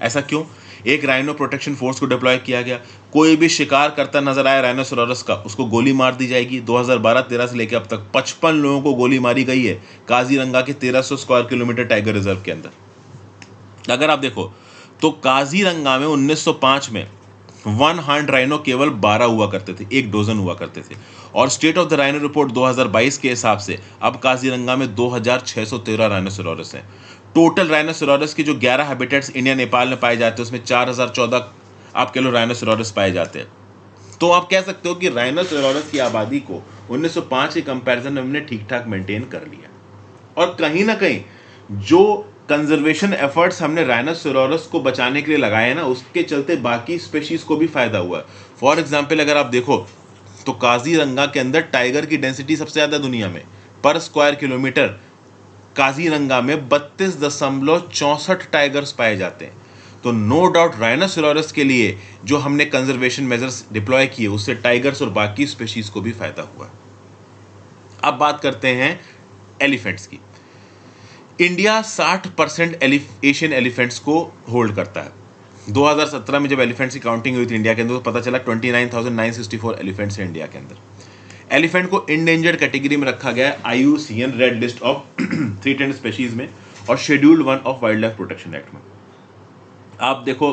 ऐसा क्यों? एक राइनो प्रोटेक्शन फोर्स को डिप्लॉय किया गया। कोई भी शिकार करता नजर आया राइनोसोरस का, उसको गोली मार दी जाएगी। 2012-13 से लेकर अब तक 55 लोगों को गोली मारी गई है काजीरंगा के 1300 स्क्वायर किलोमीटर टाइगर रिजर्व के अंदर। अगर आप देखो तो काजीरंगा में 1905 में वन हार्ड राइनो केवल 12 हुआ करते थे, 1 डोजन हुआ करते थे। और state of the rhino report 2022 के हिसाब से अब काजीरंगा में 2613 राइनोसेरोरस हैं। टोटल राइनोसेरोरस की जो 11 हैबिटेट्स इंडिया नेपाल में पाए जाते हैं उसमें 4014 आप कह लो राइनोसेरोरस पाए जाते हैं। तो आप कह सकते हो कि राइनोसेरोरस की आबादी को 1905 के कंपैरिजन में हमने ठीक ठाक मेंटेन कर लिया। और कहीं ना कहीं जो कंजर्वेशन एफर्ट्स हमने राइनोसेरोरस को बचाने के लिए लगाए ना, उसके चलते बाकी स्पेशीज को भी फायदा हुआ। फॉर एग्जाम्पल अगर आप देखो तो काजीरंगा के अंदर टाइगर की डेंसिटी सबसे ज्यादा दुनिया में, पर स्क्वायर किलोमीटर काजीरंगा में 32.64 टाइगर्स पाए जाते हैं। तो नो डाउट राइनोसेरोरस के लिए जो हमने कंजर्वेशन मेजर्स डिप्लॉय किए उससे टाइगर्स और बाकी स्पेशीज को भी फायदा हुआ। अब बात करते हैं एलिफेंट्स की। इंडिया 60% एशियन एलिफेंट्स को होल्ड करता है। 2017 में जब एलिफेंट्स की काउंटिंग हुई थी इंडिया के अंदर तो पता चला 29,964 एलिफेंट्स हैं इंडिया के अंदर। एलिफेंट को इंडेंजर्ड कैटेगरी में रखा गया है IUCN red list of threatened species में और scheduled 1 of wild life protection act में। आप देखो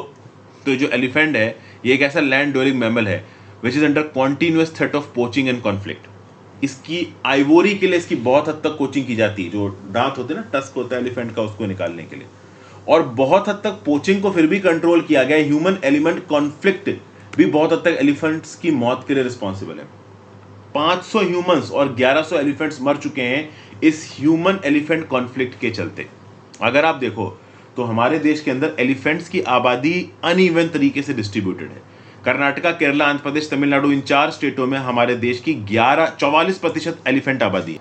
तो जो एलिफेंट है ये एक ऐसा लैंड ड्वेलिंग मैमल है which is under continuous threat of poaching and conflict. इसकी आइवोरी के लिए इसकी बहुत हद तक कोचिंग की जाती है, जो दांत होते हैं ना, टस्क होता है एलिफेंट का, उसको निकालने के लिए। और बहुत हद तक पोचिंग को फिर भी कंट्रोल किया गया। ह्यूमन एलिमेंट कॉन्फ्लिक्ट भी बहुत हद तक एलिफेंट्स की मौत के लिए रिस्पॉन्सिबल है। 500 ह्यूमंस और 1100 एलिफेंट्स मर चुके हैं इस ह्यूमन एलिफेंट कॉन्फ्लिक्ट के चलते। अगर आप देखो तो हमारे देश के अंदर एलिफेंट्स की आबादी अनइवन तरीके से डिस्ट्रीब्यूटेड है। कर्नाटका, केरला, आंध्र प्रदेश, तमिलनाडु, इन 4 स्टेटों में हमारे देश की 44% एलिफेंट आबादी है।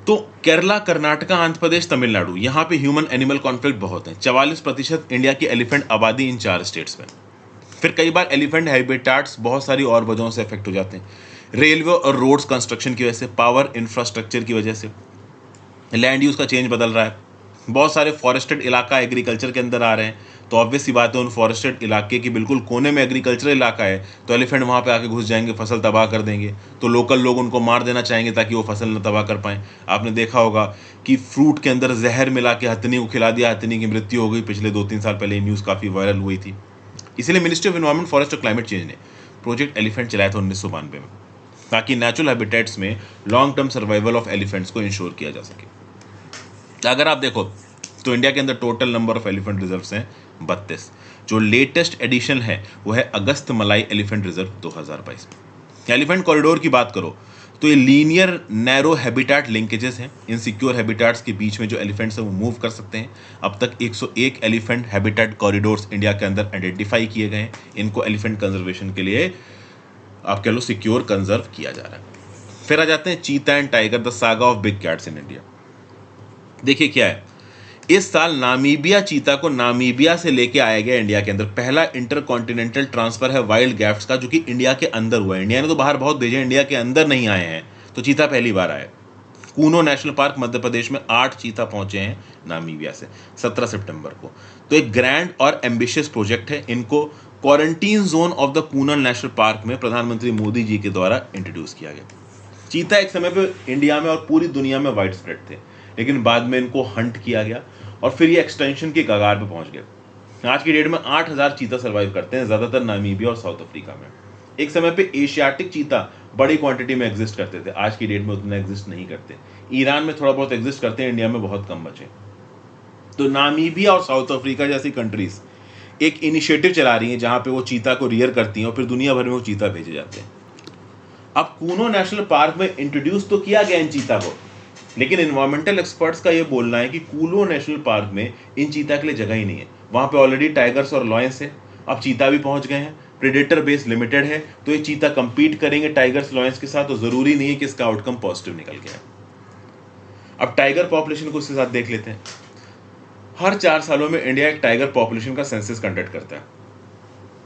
तो केरला, कर्नाटका, आंध्र प्रदेश, तमिलनाडु, यहां पे ह्यूमन एनिमल कॉन्फ्लिक्ट बहुत है। 44% इंडिया की एलिफेंट आबादी इन 4 स्टेट्स में। फिर कई बार एलिफेंट हैबिटाट्स बहुत सारी और वजहों से अफेक्ट हो जाते हैं। रेलवे और रोड्स कंस्ट्रक्शन की वजह से, पावर इंफ्रास्ट्रक्चर की वजह से, लैंड यूज का चेंज बदल रहा है, बहुत सारे फॉरेस्टेड इलाका एग्रीकल्चर के अंदर आ रहे हैं। तो ऑब्वियस सी बात है उन फॉरेस्टेड इलाके की बिल्कुल कोने में एग्रीकल्चरल इलाका है तो एलिफेंट वहाँ पे आके घुस जाएंगे, फसल तबाह कर देंगे। तो लोकल लोग उनको मार देना चाहेंगे ताकि वो फसल न तबाह कर पाएँ। आपने देखा होगा कि फ्रूट के अंदर जहर मिला के हथनी को खिला दिया, हथनी की मृत्यु हो गई। पिछले 2-3 साल पहले न्यूज़ काफ़ी वायरल हुई थी। इसलिए मिनिस्ट्री ऑफ एनवायरमेंट, फॉरेस्ट और क्लाइमेट चेंज ने प्रोजेक्ट एलिफेंट चलाया था 1992 में, ताकि नेचुरल हैबिटेट्स में long term survival of elephants को इंश्योर किया जा सके। अगर आप देखो तो इंडिया के अंदर total number of elephant reserves हैं 32। जो लेटेस्ट एडिशन है वो है अगस्त मलाई एलिफेंट रिजर्व 2022 में। एलिफेंट कॉरिडोर की बात करो तो ये लीनियर नैरो हैबिटाट लिंकेजेस हैं। इन सिक्योर हैबिटाट्स के बीच में जो एलिफेंट्स हैं वो मूव कर सकते हैं। अब तक 101 एलिफेंट हैबिटाट कॉरिडोर्स इंडिया के अंदर आइडेंटिफाई किए गए हैं। इनको एलिफेंट कंजर्वेशन के लिए आप कह लो सिक्योर कंजर्व किया जा रहा है। फिर आ जाते हैं चीता and tiger, the saga of big cats in India. देखिए क्या है, इस साल नामीबिया चीता को नामीबिया से लेके आया गया इंडिया के अंदर। पहला इंटरकॉन्टिनेंटल ट्रांसफर है वाइल्ड गैफ्ट्स का, जो कि इंडिया के अंदर हुआ है। इंडिया ने तो बाहर बहुत भेजे, इंडिया के अंदर नहीं आए हैं। तो चीता पहली बार आए। कूनो नेशनल पार्क मध्य प्रदेश में 8 चीता पहुंचे हैं नामीबिया से 17 सितंबर को। तो एक ग्रैंड और एम्बिशियस प्रोजेक्ट है। इनको quarantine zone of the Kuno National Park में प्रधानमंत्री मोदी जी के द्वारा इंट्रोड्यूस किया गया। चीता एक समय पर इंडिया में और पूरी दुनिया में वाइड स्प्रेड थे, लेकिन बाद में इनको हंट किया गया और फिर ये एक्सटेंशन की कगार पे पहुंच गए। आज की डेट में 8000 चीता सर्वाइव करते हैं, ज़्यादातर नामीबिया और साउथ अफ्रीका में। एक समय पे एशियाटिक चीता बड़ी क्वांटिटी में एग्जिस्ट करते थे, आज की डेट में उतना एग्जिस्ट नहीं करते। ईरान में थोड़ा बहुत एग्जिस्ट करते हैं, इंडिया में बहुत कम बचे। तो नामीबिया और साउथ अफ्रीका जैसी कंट्रीज एक इनिशिएटिव चला रही हैं जहां पे वो चीता को रियर करती हैं और फिर दुनिया भर में वो चीता भेजे जाते हैं। अब कूनो नेशनल पार्क में इंट्रोड्यूस तो किया गया इन चीता को, लेकिन एनवायरमेंटल एक्सपर्ट्स का ये बोलना है कि कूनो नेशनल पार्क में इन चीता के लिए जगह ही नहीं है। वहां पे ऑलरेडी टाइगर्स और लॉयंस है, अब चीता भी पहुंच गए हैं, प्रेडेटर बेस लिमिटेड है, तो ये चीता कंपीट करेंगे टाइगर्स लॉयंस के साथ, तो जरूरी नहीं है कि इसका आउटकम पॉजिटिव निकल के आए। अब टाइगर पॉपुलेशन को उसके साथ देख लेते हैं। हर 4 सालों में इंडिया एक टाइगर पॉपुलेशन का सेंसस कंडक्ट करता है।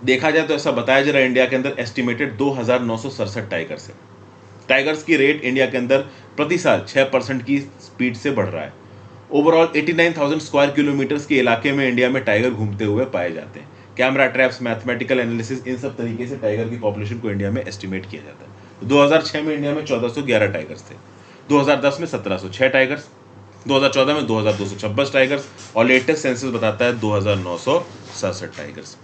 देखा जाए तो ऐसा बताया जा रहा है इंडिया के अंदर एस्टिमेटेड 2967 टाइगर्स है। टाइगर्स की रेट इंडिया के अंदर प्रति साल 6% की स्पीड से बढ़ रहा है। ओवरऑल 89,000 स्क्वायर किलोमीटर्स के इलाके में इंडिया में टाइगर घूमते हुए पाए जाते हैं। कैमरा ट्रैप्स, मैथमेटिकल एनालिसिस, इन सब तरीके से टाइगर की पॉपुलेशन को इंडिया में एस्टिमेट किया जाता है। 2006 में इंडिया में 1411 टाइगर्स थे, 2010 में 1706 टाइगर्स, 2014 में 2226 टाइगर्स और लेटेस्ट सेंसस बताता है 2967 टाइगर्स।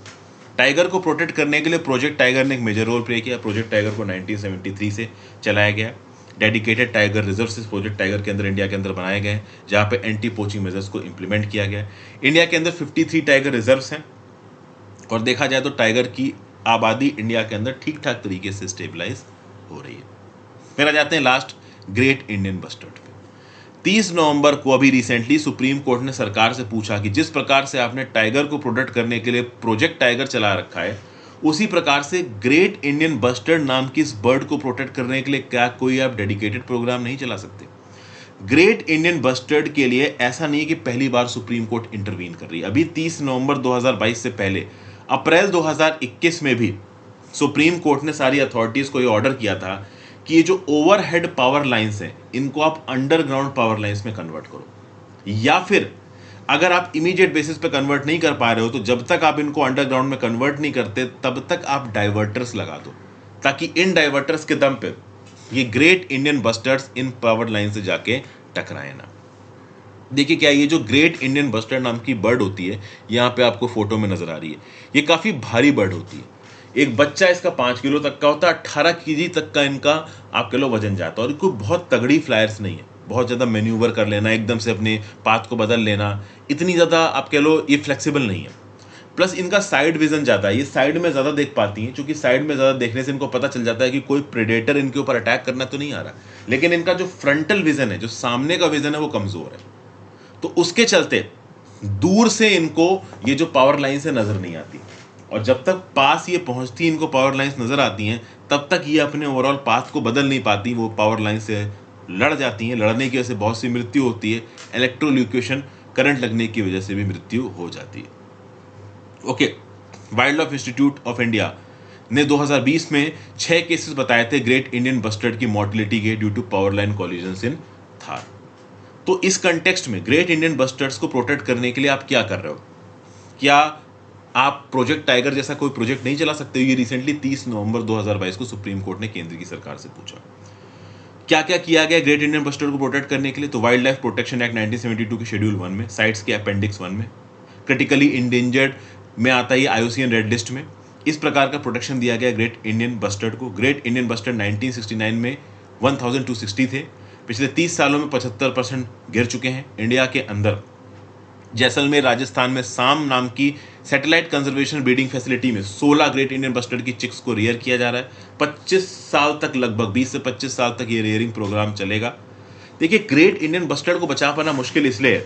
टाइगर को प्रोटेक्ट करने के लिए प्रोजेक्ट टाइगर ने एक मेजर रोल प्ले किया। प्रोजेक्ट टाइगर को 1973 से चलाया गया। डेडिकेटेड टाइगर रिजर्व इस प्रोजेक्ट टाइगर के अंदर इंडिया के अंदर बनाए गए, जहाँ पे एंटी पोचिंग मेजर्स को इंप्लीमेंट किया गया। इंडिया के अंदर 53 टाइगर रिजर्व्स हैं, और देखा जाए तो टाइगर की आबादी इंडिया के अंदर ठीक ठाक तरीके से स्टेबलाइज हो रही है। फिर आ जाते हैं लास्ट ग्रेट इंडियन बस्टर्ड पे। 30 नवंबर को अभी रिसेंटली सुप्रीम कोर्ट ने सरकार से पूछा कि जिस प्रकार से आपने टाइगर को प्रोटेक्ट करने के लिए प्रोजेक्ट टाइगर चला रखा है, उसी प्रकार से ग्रेट इंडियन बस्टर्ड नाम की इस बर्ड को प्रोटेक्ट करने के लिए क्या कोई आप डेडिकेटेड प्रोग्राम नहीं चला सकते? ग्रेट इंडियन बस्टर्ड के लिए ऐसा नहीं कि पहली बार सुप्रीम कोर्ट इंटरवीन कर रही है। अभी 30 नवंबर 2022 से पहले अप्रैल 2021 में भी सुप्रीम कोर्ट ने सारी अथॉरिटीज को ये ऑर्डर किया था कि ये जो ओवरहेड पावर लाइंस हैं, इनको आप अंडरग्राउंड पावर लाइंस में कन्वर्ट करो, या फिर अगर आप इमीडिएट बेसिस पे कन्वर्ट नहीं कर पा रहे हो तो जब तक आप इनको अंडरग्राउंड में कन्वर्ट नहीं करते तब तक आप डाइवर्टर्स लगा दो, ताकि इन डाइवर्टर्स के दम पे ये ग्रेट इंडियन बस्टर्ड्स इन पावर लाइन से जाके टकराए ना। देखिए क्या ये जो ग्रेट इंडियन बस्टर्ड नाम की बर्ड होती है, यहाँ पे आपको फोटो में नजर आ रही है, ये काफी भारी बर्ड होती है। एक बच्चा इसका 5 किलो तक का होता है, 18 केजी तक का इनका आप कह लो वजन जाता है, और कोई बहुत तगड़ी फ्लायर्स नहीं है, बहुत ज़्यादा मैन्यूवर कर लेना, एकदम से अपने पाथ को बदल लेना, इतनी ज़्यादा आप कह लो ये फ्लेक्सिबल नहीं है। प्लस इनका साइड विजन ज़्यादा है, ये साइड में ज़्यादा देख पाती हैं, क्योंकि साइड में ज़्यादा देखने से इनको पता चल जाता है कि कोई प्रेडेटर इनके ऊपर अटैक करना तो नहीं आ रहा, लेकिन इनका जो फ्रंटल विजन है, जो सामने का विजन है, वो कमज़ोर है। तो उसके चलते दूर से इनको ये जो पावर लाइन से नज़र नहीं आती, और जब तक पास ये पहुंचती इनको पावर लाइंस नज़र आती हैं, तब तक ये अपने ओवरऑल पाथ को बदल नहीं पाती, वो पावर लाइन से लड़ जाती हैं। लड़ने की वजह से बहुत सी मृत्यु होती है, इलेक्ट्रोल्यूक्यूशन करंट लगने की वजह से भी मृत्यु हो जाती है। Okay, Wildlife Institute of India ने 2020 में 6 केसेस बताए थे ग्रेट इंडियन बस्टर्ड की मॉर्टिलिटी के due to power line collisions in Thar. तो इस कंटेक्स्ट में ग्रेट इंडियन बस्टर्ड्स को प्रोटेक्ट करने के लिए आप क्या कर रहे हो? क्या आप प्रोजेक्ट टाइगर जैसा कोई प्रोजेक्ट नहीं चला सकते? ये रिसेंटली 30 नवंबर 2022 को सुप्रीम कोर्ट ने केंद्र की सरकार से पूछा। क्या क्या किया गया ग्रेट इंडियन बस्टर्ड को प्रोटेक्ट करने के लिए? तो वाइल्ड लाइफ प्रोटेक्शन एक्ट 1972 के शेड्यूल 1 में, साइट्स के अपेंडिक्स 1 में, क्रिटिकली इंडेंजर्ड में आता है IUCN रेड लिस्ट में, इस प्रकार का प्रोटेक्शन दिया गया ग्रेट इंडियन बस्टर्ड को। ग्रेट इंडियन बस्टर्ड 1969 में 1260 थे, पिछले 30 सालों में 75% गिर चुके हैं। इंडिया के अंदर जैसलमेर राजस्थान में साम नाम की सैटेलाइट कंजर्वेशन ब्रीडिंग फैसिलिटी में 16 ग्रेट इंडियन बस्टर्ड की चिक्स को रेयर किया जा रहा है। 25 साल तक, लगभग 20 से 25 साल तक ये रेयरिंग प्रोग्राम चलेगा। देखिए, ग्रेट इंडियन बस्टर्ड को बचा पाना मुश्किल इसलिए है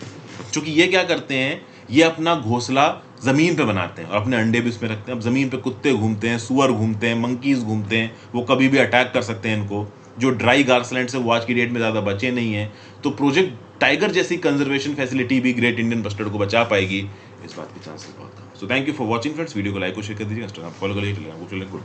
क्योंकि ये क्या करते हैं, ये अपना घोंसला ज़मीन पे बनाते हैं और अपने अंडे भी उसमें रखते हैं। अब ज़मीन पे कुत्ते घूमते हैं, सुअर घूमते हैं, मंकीज़ घूमते हैं, वो कभी भी अटैक कर सकते हैं इनको। जो ड्राई ग्रासलैंड से वो आज की डेट में ज़्यादा बचे नहीं हैं, तो प्रोजेक्ट टाइगर जैसी कंजर्वेशन फैसिलिटी भी ग्रेट इंडियन बस्टर्ड को बचा पाएगी, इस बात के चांसेस बहुत कम। So thank you for watching friends. Video को लाइक और शेयर कर दीजिए, इंस्टाग्राम फॉलो कर लीजिए, गुड।